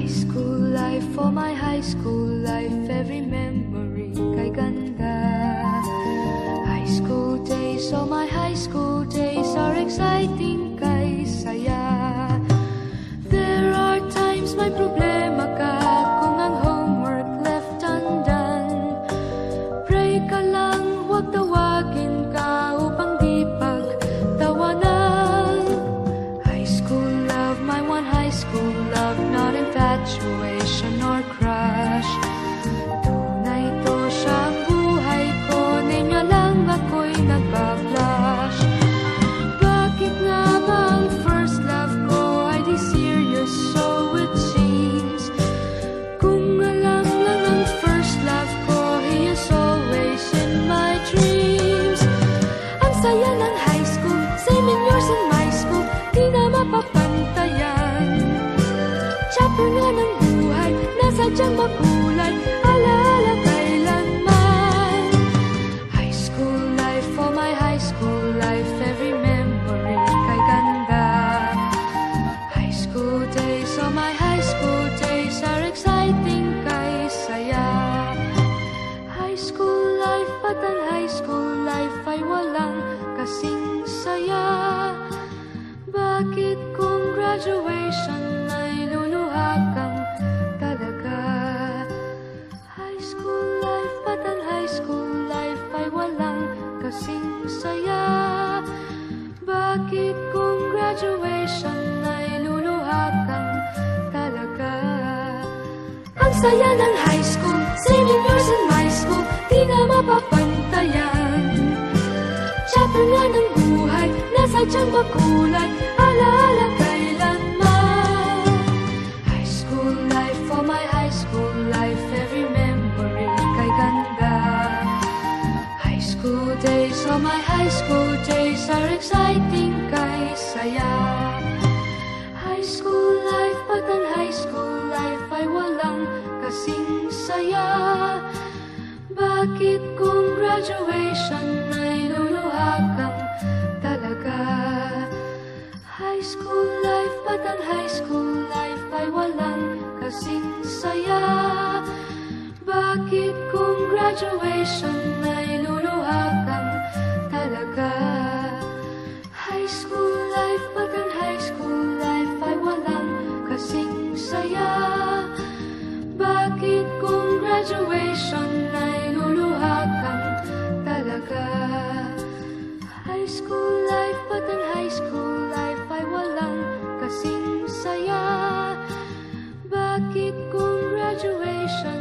High school life, for my high school life, every memory kay ganda. High school days, oh my high school days are exciting kay saya. There are times may problema ka kung ang homework left undone. Pray ka lang, huwag tawagin ka upang di pagtawanan. High school love, my one high school love, not infatuation or crush. Tunay to siyang buhay ko, niya lang ako'y nagbablush. Bakit nga ba ang first love ko ay di serious, so it seems? Kung alam lang ang first love ko, he is always in my dreams. Ang saya ng high school, same in yours in my school, di na mapapantayan. Chapter nga ng buhay, nasadyang makulay, alaala kailanman. High school life, for my high school life, every memory kay ganda. High school days, oh my high school days are exciting kay saya. High school life, at ang high school life ay walang kasing saya. Bakit kung graduation ay luluha kang talaga? High school life, at ang high school life ay walang kasing saya. Bakit kung graduation ay luluha kang talaga? Ang saya ng high school, same in yours in my school, di na mapapantayan. Chapter nga ng buhay, nasadyang makulay, alaala kailanman. High school life, for my high school life, every memory kay ganda. High school days, oh my high school days are exciting kay saya. High school life, at ang high school life ay walang kasing saya. Bakit kung graduation ay luluha kang talaga? High school life, at ang high school life ay walang kasing saya. Bakit kung graduation ay luluha kang talaga? High school life, at ang high school life ay walang kasing saya. Bakit kung graduation ay luluha kang talaga? High school life, at ang high school life ay walang kasing saya. Bakit kung graduation